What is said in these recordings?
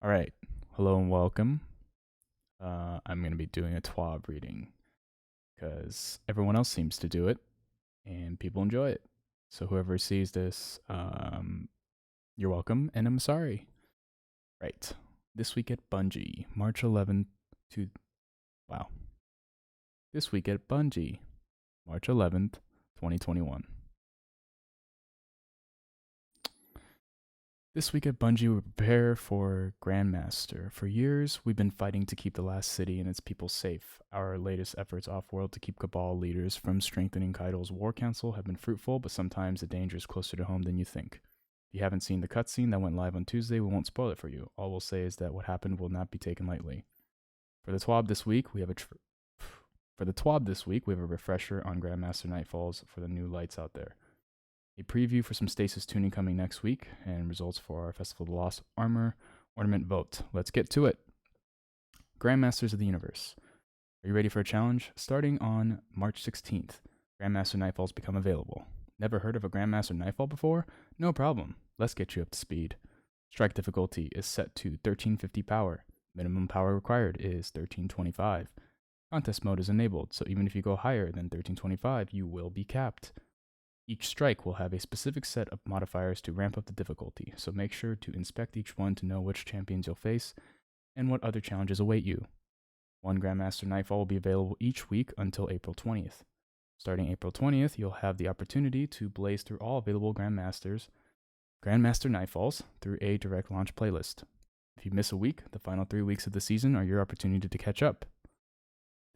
All right. Hello and welcome. I'm going to be doing a TWAB reading because everyone else seems to do it and people enjoy it. So whoever sees this, you're welcome and I'm sorry. Right. This week at Bungie, March 11th to. Wow. This week at Bungie, March 11th, 2021. This week at Bungie, we prepare for Grandmaster. For years, we've been fighting to keep the last city and its people safe. Our latest efforts off-world to keep Cabal leaders from strengthening Kaido's war council have been fruitful, but sometimes the danger is closer to home than you think. If you haven't seen the cutscene that went live on Tuesday, we won't spoil it for you. All we'll say is that what happened will not be taken lightly. For the TWAB this week, we have a refresher on Grandmaster Nightfalls for the new lights out there. A preview for some Stasis tuning coming next week, and results for our Festival of the Lost Armor Ornament vote. Let's get to it. Grandmasters of the Universe. Are you ready for a challenge? Starting on March 16th, Grandmaster Nightfalls become available. Never heard of a Grandmaster Nightfall before? No problem. Let's get you up to speed. Strike difficulty is set to 1350 power. Minimum power required is 1325. Contest mode is enabled, so even if you go higher than 1325, you will be capped. Each strike will have a specific set of modifiers to ramp up the difficulty, so make sure to inspect each one to know which champions you'll face and what other challenges await you. One Grandmaster Nightfall will be available each week until April 20th. Starting April 20th, you'll have the opportunity to blaze through all available Grandmaster Nightfalls through a direct launch playlist. If you miss a week, the final 3 weeks of the season are your opportunity to catch up.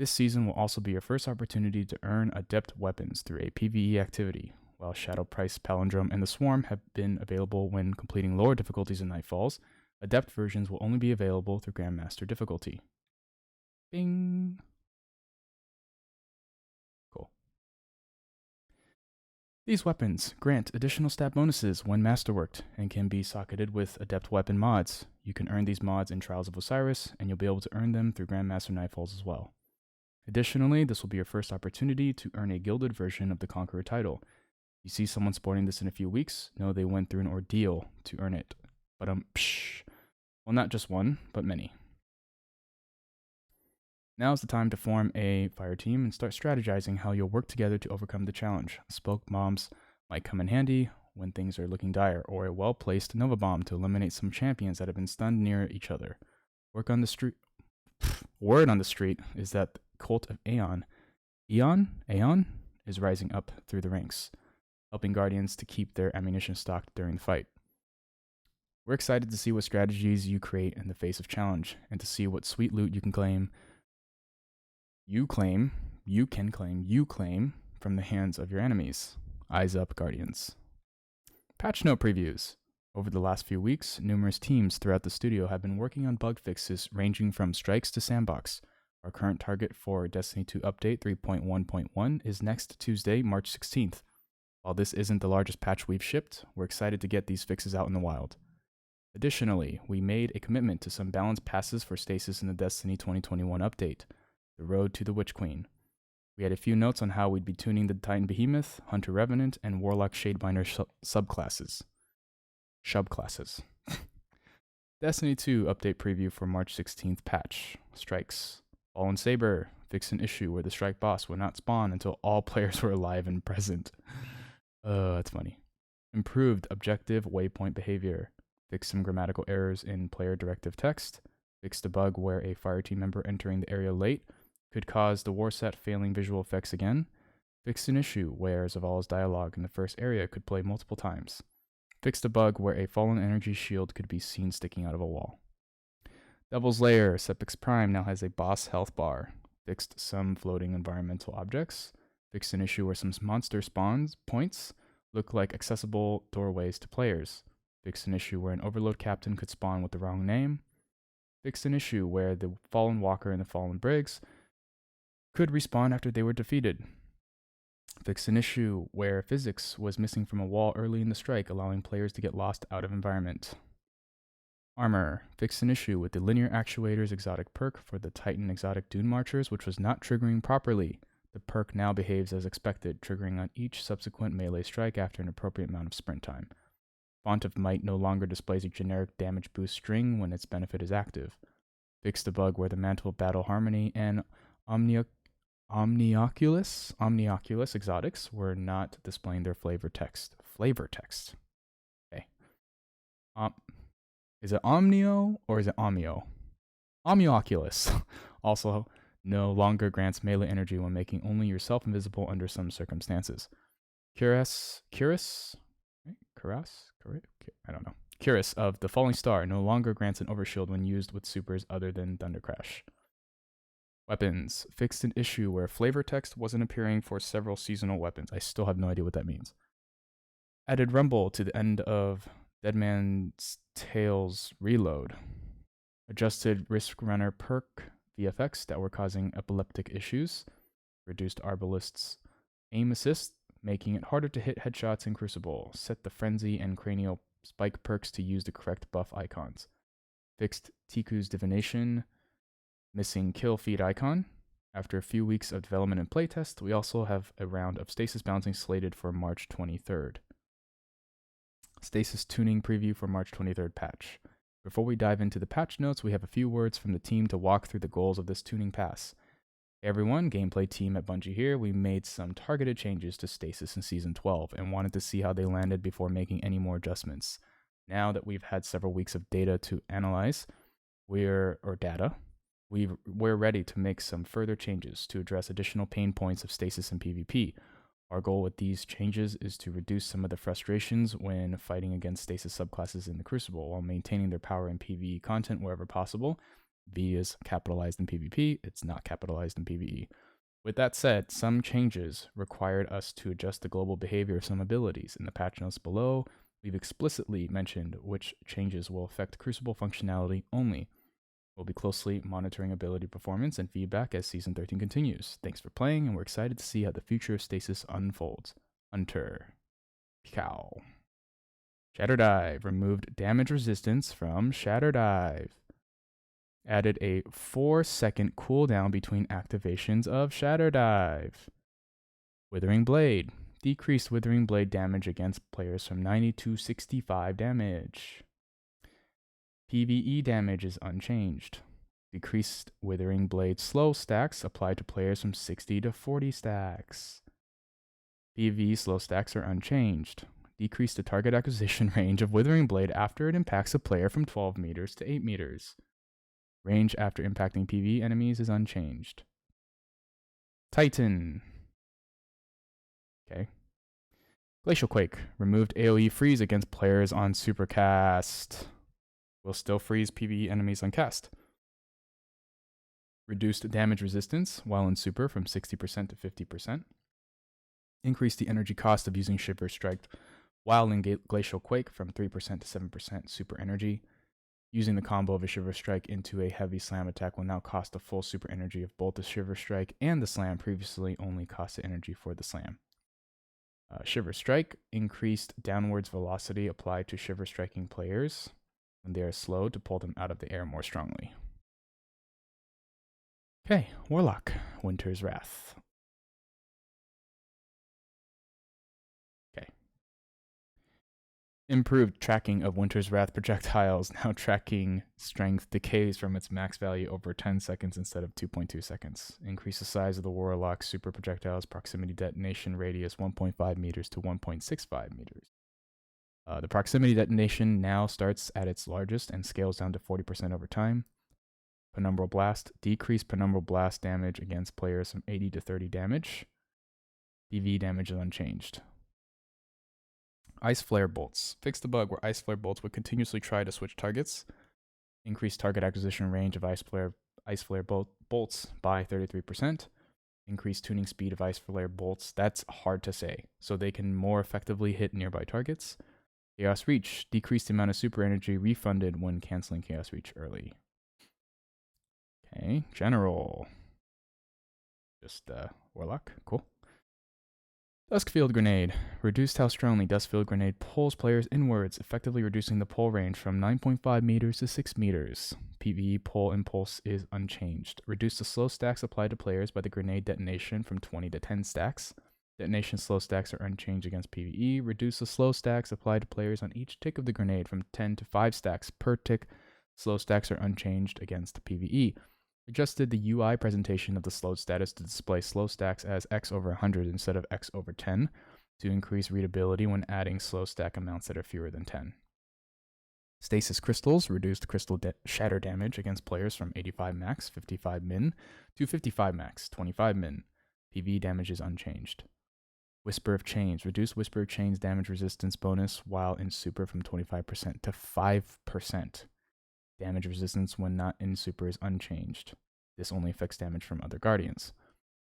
This season will also be your first opportunity to earn Adept weapons through a PvE activity. While Shadow Price, Palindrome, and the Swarm have been available when completing lower difficulties in Nightfalls, Adept versions will only be available through Grandmaster difficulty. Bing! Cool. These weapons grant additional stat bonuses when masterworked and can be socketed with Adept weapon mods. You can earn these mods in Trials of Osiris, and you'll be able to earn them through Grandmaster Nightfalls as well. Additionally, this will be your first opportunity to earn a gilded version of the Conqueror title. You see someone sporting this in a few weeks, know they went through an ordeal to earn it. But well, not just one, but many. Now's the time to form a fire team and start strategizing how you'll work together to overcome the challenge. Smoke bombs might come in handy when things are looking dire, or a well-placed Nova Bomb to eliminate some champions that have been stunned near each other. Word on the street is that the cult of Aeon is rising up through the ranks, helping Guardians to keep their ammunition stocked during the fight. We're excited to see what strategies you create in the face of challenge, and to see what sweet loot you can claim from the hands of your enemies. Eyes up, Guardians. Patch note previews. Over the last few weeks, numerous teams throughout the studio have been working on bug fixes ranging from strikes to sandbox. Our current target for Destiny 2 Update 3.1.1 is next Tuesday, March 16th. While this isn't the largest patch we've shipped, we're excited to get these fixes out in the wild. Additionally, we made a commitment to some balanced passes for Stasis in the Destiny 2021 update, The Road to the Witch Queen. We had a few notes on how we'd be tuning the Titan Behemoth, Hunter Revenant, and Warlock Shadebinder subclasses. Destiny 2 update preview for March 16th patch. Strikes. Fallen Saber. Fix an issue where the strike boss would not spawn until all players were alive and present. That's funny. Improved objective waypoint behavior. Fix some grammatical errors in player directive text. Fixed a bug where a fire team member entering the area late could cause the war set failing visual effects again. Fixed an issue where Zavala's dialogue in the first area could play multiple times. Fixed a bug where a fallen energy shield could be seen sticking out of a wall. Devil's Lair, Sepix Prime now has a boss health bar. Fixed some floating environmental objects. Fixed an issue where some monster spawns points look like accessible doorways to players. Fixed an issue where an overload captain could spawn with the wrong name. Fixed an issue where the fallen walker and the fallen Briggs could respawn after they were defeated. Fixed an issue where physics was missing from a wall early in the strike, allowing players to get lost out of environment. Armor. Fixed an issue with the linear actuators exotic perk for the Titan exotic Dune Marchers, which was not triggering properly. The perk now behaves as expected, triggering on each subsequent melee strike after an appropriate amount of sprint time. Font of Might no longer displays a generic damage boost string when its benefit is active. Fixed a bug where the Mantle of Battle Harmony and Omnioculus exotics were not displaying their flavor text. Okay. Is it Omnio or is it Omio? Omnioculus also no longer grants melee energy when making only yourself invisible under some circumstances. Cuirass of the Falling Star no longer grants an overshield when used with supers other than Thunder Crash. Weapons. Fixed an issue where flavor text wasn't appearing for several seasonal weapons. I still have no idea what that means. Added Rumble to the end of Deadman's Tales Reload. Adjusted Risk Runner perk VFX that were causing epileptic issues. Reduced Arbalist's aim assist, making it harder to hit headshots in Crucible. Set the Frenzy and Cranial Spike perks to use the correct buff icons. Fixed Tiku's Divination, missing kill feed icon. After a few weeks of development and playtest, we also have a round of Stasis bouncing slated for March 23rd. Stasis tuning preview for March 23rd patch. Before we dive into the patch notes, we have a few words from the team to walk through the goals of this tuning pass. Hey everyone, gameplay team at Bungie here. We made some targeted changes to Stasis in Season 12 and wanted to see how they landed before making any more adjustments. Now that we've had several weeks of data to analyze, we're ready to make some further changes to address additional pain points of Stasis and PvP. Our goal with these changes is to reduce some of the frustrations when fighting against Stasis subclasses in the Crucible while maintaining their power in PvE content wherever possible. V is capitalized in PvP, it's not capitalized in PvE. With that said, some changes required us to adjust the global behavior of some abilities. In the patch notes below, we've explicitly mentioned which changes will affect Crucible functionality only. We'll be closely monitoring ability performance and feedback as Season 13 continues. Thanks for playing, and we're excited to see how the future of Stasis unfolds. Hunter. Cow. Shatter Dive. Removed damage resistance from Shatter Dive. Added a 4-second cooldown between activations of Shatter Dive. Withering Blade. Decreased Withering Blade damage against players from 90 to 65 damage. PvE damage is unchanged. Decreased Withering Blade slow stacks applied to players from 60 to 40 stacks. PvE slow stacks are unchanged. Decreased the target acquisition range of Withering Blade after it impacts a player from 12 meters to 8 meters. Range after impacting PvE enemies is unchanged. Titan. Okay. Glacial Quake. Removed AoE freeze against players on Supercast. Will still freeze PvE enemies on cast. Reduced damage resistance while in Super from 60% to 50%. Increased the energy cost of using Shiver Strike while in Glacial Quake from 3% to 7% Super Energy. Using the combo of a Shiver Strike into a heavy slam attack will now cost the full super energy of both the Shiver Strike and the slam. Previously only cost the energy for the slam. Shiver Strike. Increased downwards velocity applied to Shiver Striking players when they are slow to pull them out of the air more strongly. Okay, Warlock. Winter's Wrath. Okay. Improved tracking of Winter's Wrath projectiles, now tracking strength decays from its max value over 10 seconds instead of 2.2 seconds. Increase the size of the Warlock super projectiles proximity detonation radius 1.5 meters to 1.65 meters. The proximity detonation now starts at its largest and scales down to 40% over time. Penumbral Blast. Decreased Penumbral Blast damage against players from 80 to 30 damage. PvE damage is unchanged. Ice Flare Bolts. Fixed the bug where Ice Flare Bolts would continuously try to switch targets. Increased target acquisition range of Ice Flare Bolts by 33%. Increased tuning speed of Ice Flare Bolts. That's hard to say. So they can more effectively hit nearby targets. Chaos Reach. Decreased the amount of super energy refunded when canceling Chaos Reach early. Okay, General. Just Warlock. Cool. Duskfield Grenade. Reduced how strongly Duskfield Grenade pulls players inwards, effectively reducing the pull range from 9.5 meters to 6 meters. PvE pull impulse is unchanged. Reduce the slow stacks applied to players by the grenade detonation from 20 to 10 stacks. Detonation slow stacks are unchanged against PvE. Reduce the slow stacks applied to players on each tick of the grenade from 10 to 5 stacks per tick. Slow stacks are unchanged against PvE. Adjusted the UI presentation of the slowed status to display slow stacks as x over 100 instead of x over 10 to increase readability when adding slow stack amounts that are fewer than 10. Stasis crystals reduced crystal shatter damage against players from 85 max, 55 min, to 55 max, 25 min. PvE damage is unchanged. Whisper of Chains. Reduce Whisper of Chains damage resistance bonus while in super from 25% to 5%. Damage resistance when not in super is unchanged. This only affects damage from other guardians.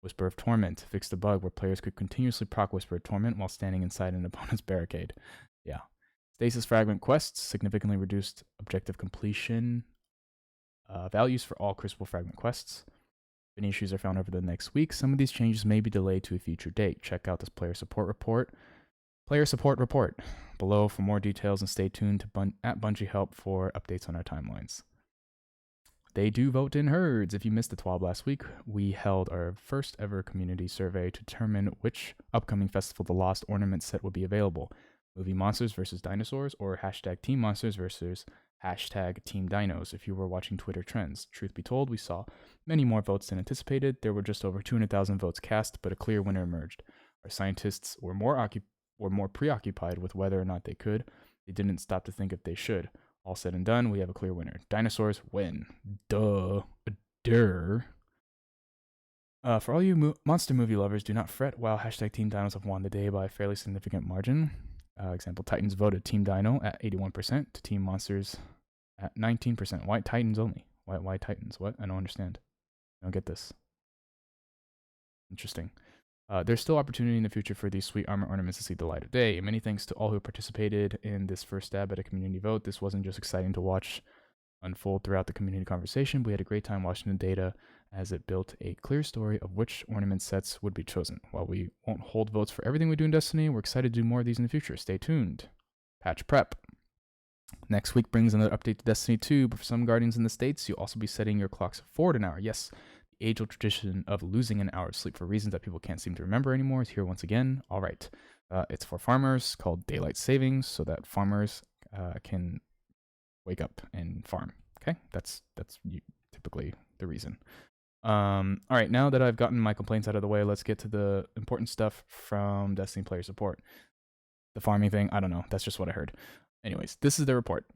Whisper of Torment. Fixed a bug where players could continuously proc Whisper of Torment while standing inside an opponent's barricade. Yeah. Stasis Fragment quests. Significantly reduced objective completion values for all Crucible Fragment quests. If any issues are found over the next week, some of these changes may be delayed to a future date. Check out this player support report. Player support report below for more details, and stay tuned to at Bungie Help for updates on our timelines. They do vote in herds. If you missed the TWAB last week, we held our first ever community survey to determine which upcoming Festival of the Lost ornament set would be available. Movie Monsters versus Dinosaurs, or hashtag Team Monsters versus hashtag Team Dinos if you were watching Twitter trends. Truth be told, we saw many more votes than anticipated. There were just over 200,000 votes cast, but a clear winner emerged. Our scientists were more preoccupied with whether or not they could. They didn't stop to think if they should. All said and done, we have a clear winner. Dinosaurs win. Duh. For all you monster movie lovers, do not fret while hashtag Team Dinos have won the day by a fairly significant margin. Example, Titans voted Team Dino at 81% to Team Monsters at 19%. Why Titans only? Why Titans? What? I don't understand. I don't get this. Interesting. There's still opportunity in the future for these sweet armor ornaments to see the light of day. Many thanks to all who participated in this first stab at a community vote. This wasn't just exciting to watch unfold throughout the community conversation. We had a great time watching the data as it built a clear story of which ornament sets would be chosen. While we won't hold votes for everything we do in Destiny, we're excited to do more of these in the future. Stay tuned. Patch prep. Next week brings another update to Destiny 2, but for some Guardians in the States, you'll also be setting your clocks forward an hour. Yes, the age-old tradition of losing an hour of sleep for reasons that people can't seem to remember anymore is here once again. All right. It's for farmers, called Daylight Savings, so that farmers can wake up and farm. Okay? That's typically the reason. All right, now that I've gotten my complaints out of the way, let's get to the important stuff from Destiny player support. The farming thing, I don't know. That's just what I heard. Anyways, this is the report.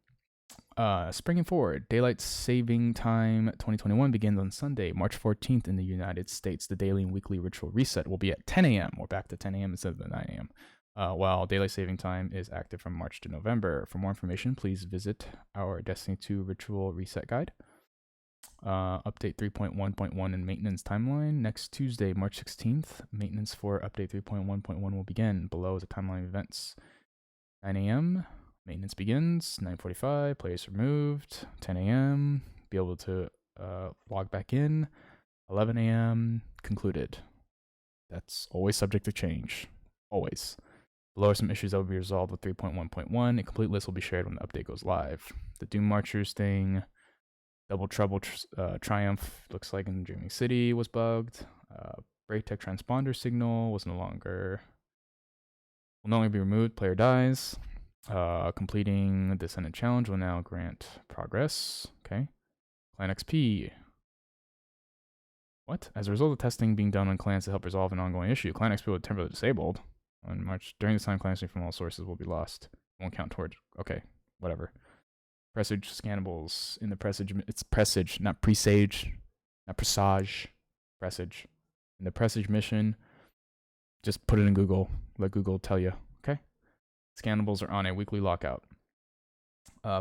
Springing forward, Daylight Saving Time 2021 begins on Sunday, March 14th in the United States. The daily and weekly ritual reset will be at 10 a.m. We're back to 10 a.m. instead of the 9 a.m. While Daylight Saving Time is active from March to November. For more information, please visit our Destiny 2 Ritual Reset Guide. Update 3.1.1 and maintenance timeline. Next Tuesday, March 16th, maintenance for update 3.1.1 will begin. Below is a timeline of events. 9 a.m., maintenance begins. 9:45, players removed. 10 a.m., be able to log back in. 11 a.m., concluded. That's always subject to change. Always. Below are some issues that will be resolved with 3.1.1. A complete list will be shared when the update goes live. The Doom Marchers thing. Double Trouble Triumph, looks like in Dreaming City, was bugged. Breaktech transponder signal will no longer be removed. Player dies. Completing the Senate challenge will now grant progress. Okay. Clan XP. What? As a result of testing being done on clans to help resolve an ongoing issue, Clan XP will be temporarily disabled. On March, during this time, Clan XP from all sources will be lost. Won't count towards. Okay, whatever. Presage scannables in the Presage. It's Presage, not Presage, not Presage. Presage. In the Presage mission, just put it in Google. Let Google tell you. Okay. Scannables are on a weekly lockout.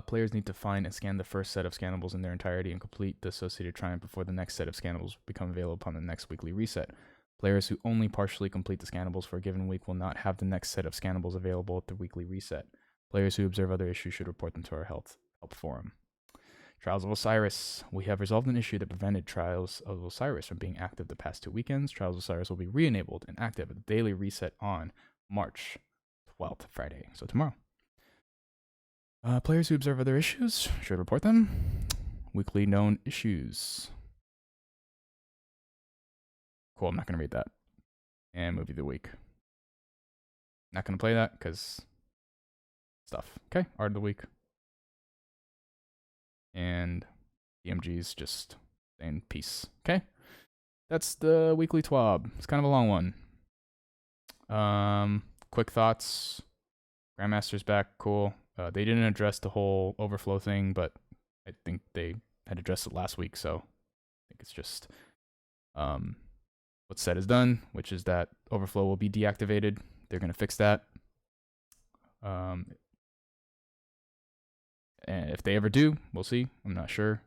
Players need to find and scan the first set of scannables in their entirety and complete the associated triumph before the next set of scannables become available upon the next weekly reset. Players who only partially complete the scannables for a given week will not have the next set of scannables available at the weekly reset. Players who observe other issues should report them to our help forum. Trials of Osiris. We have resolved an issue that prevented Trials of Osiris from being active the past 2 weekends. Trials of Osiris will be re-enabled and active at the daily reset on March 12th, Friday, so tomorrow. Players who observe other issues should report them. Weekly known issues. Cool, I'm not going to read that. And movie of the week. Not going to play that because stuff. Okay, art of the week. And DMG's just saying peace. Okay, that's the weekly TWAB. It's kind of a long one. Quick thoughts. Grandmaster's back, cool. They didn't address the whole overflow thing, but I think they had addressed it last week, so I think it's just what's said is done, which is that overflow will be deactivated. They're going to fix that. And if they ever do, we'll see. I'm not sure.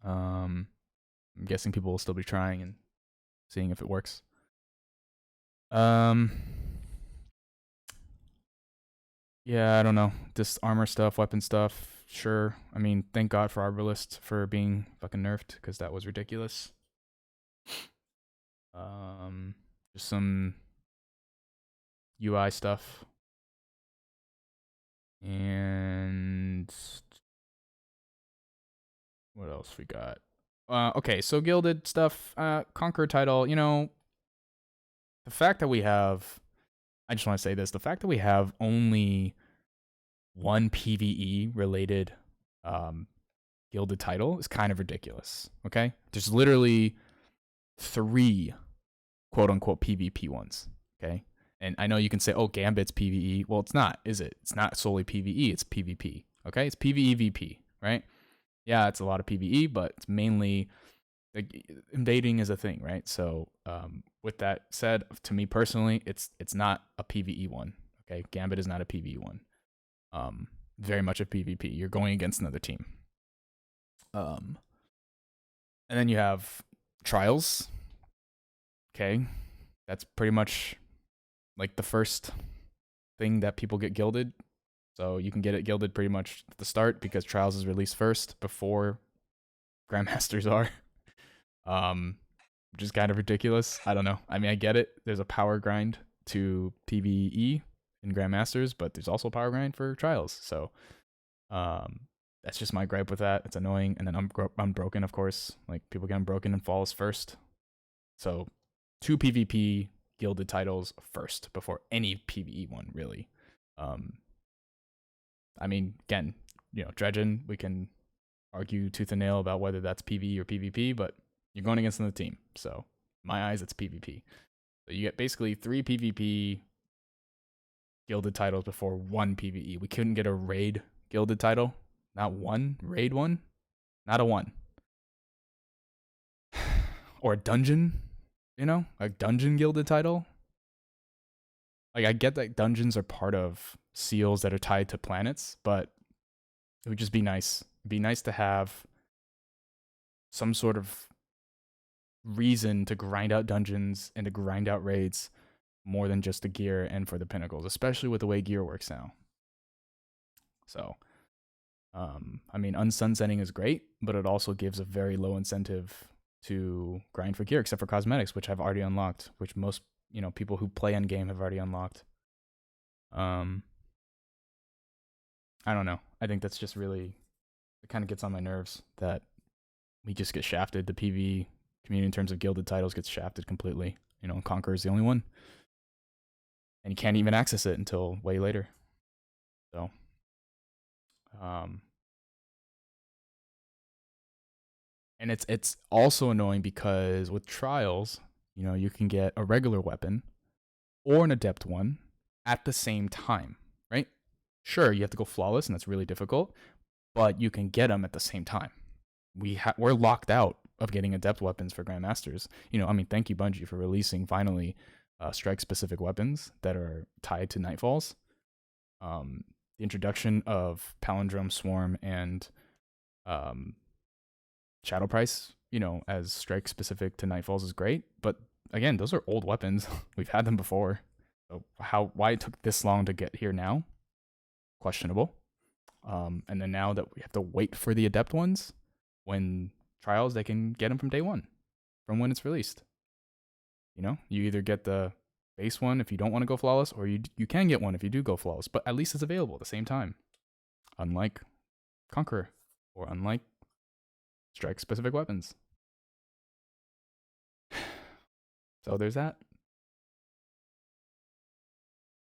I'm guessing people will still be trying and seeing if it works. Yeah, I don't know. This armor stuff, weapon stuff, sure. I mean, thank God for Arbalist for being fucking nerfed, because that was ridiculous. Just some UI stuff. And what else we got? Okay, so gilded stuff, Conquer title, you know, the fact that we have, I just want to say this, the fact that we have only one PvE related gilded title is kind of ridiculous, okay? There's literally 3 quote unquote PvP ones, okay? And I know you can say, oh, Gambit's PvE. Well, it's not, is it? It's not solely PvE, it's PvP, okay? It's PvE VP, right? Yeah, it's a lot of PvE, but it's mainly, like, invading is a thing, right? So with that said, to me personally, it's not a PvE one, okay? Gambit is not a PvE one. Very much a PvP. You're going against another team. And then you have Trials. Okay, that's pretty much like the first thing that people get gilded. So you can get it gilded pretty much at the start because Trials is released first before Grandmasters are. Which is kind of ridiculous. I don't know. I mean, I get it. There's a power grind to PvE in Grandmasters, but there's also a power grind for Trials. So that's just my gripe with that. It's annoying. And then Unbroken, of course. Like, people get Unbroken and Falls first. So 2 PvP gilded titles first before any PvE one, really. I mean, again, you know, Dredgen, we can argue tooth and nail about whether that's PvE or PvP, but you're going against another team. So, in my eyes, it's PvP. So you get basically 3 PvP gilded titles before 1 PvE. We couldn't get a raid gilded title. Not one. Raid one. Not a 1. Or a dungeon, you know? A dungeon gilded title. Like, I get that dungeons are part of seals that are tied to planets, but it would just be nice. It'd be nice to have some sort of reason to grind out dungeons and to grind out raids more than just the gear and for the pinnacles, especially with the way gear works now. So, I mean, unsunsetting is great, but it also gives a very low incentive to grind for gear, except for cosmetics, which I've already unlocked, which most, you know, people who play on game have already unlocked. I don't know. I think that's just really, it kind of gets on my nerves that we just get shafted. The PvE community in terms of gilded titles gets shafted completely. You know, Conqueror is the only one. And you can't even access it until way later. So, and it's also annoying because with Trials, you know, you can get a regular weapon or an Adept one at the same time, right? Sure, you have to go flawless, and that's really difficult, but you can get them at the same time. We're locked out of getting Adept weapons for Grandmasters. You know, I mean, thank you, Bungie, for releasing finally strike-specific weapons that are tied to Nightfalls. The introduction of Palindrome, Swarm, and Shadow Price, you know, as strike-specific to Nightfalls is great, but again, those are old weapons. We've had them before. So why it took this long to get here now? Questionable. And then now that we have to wait for the Adept ones, when Trials, they can get them from day one, from when it's released. You know, you either get the base one if you don't want to go flawless, or you can get one if you do go flawless, but at least it's available at the same time. Unlike Conqueror, or unlike strike-specific weapons. So there's that.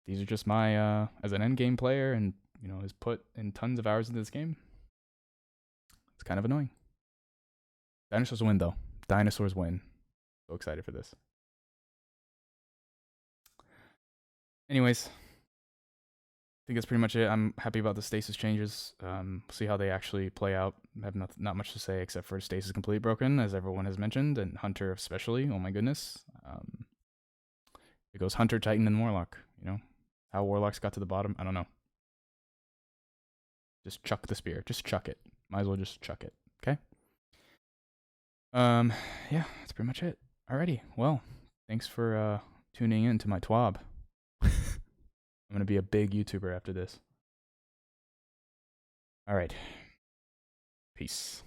these are just my, as an endgame player and, you know, has put in tons of hours into this game. It's kind of annoying. Dinosaurs win, though. Dinosaurs win. So excited for this. Anyways, I think that's pretty much it. I'm happy about the stasis changes. See how they actually play out. I have not much to say except for stasis completely broken, as everyone has mentioned, and Hunter especially. Oh my goodness. It goes Hunter, Titan, and Warlock. You know how Warlocks got to the bottom? I don't know. Just chuck the spear. Just chuck it. Might as well just chuck it. Okay. Yeah, that's pretty much it. Alrighty. Well, thanks for tuning in to my TWAB. I'm gonna be a big YouTuber after this. All right. Peace.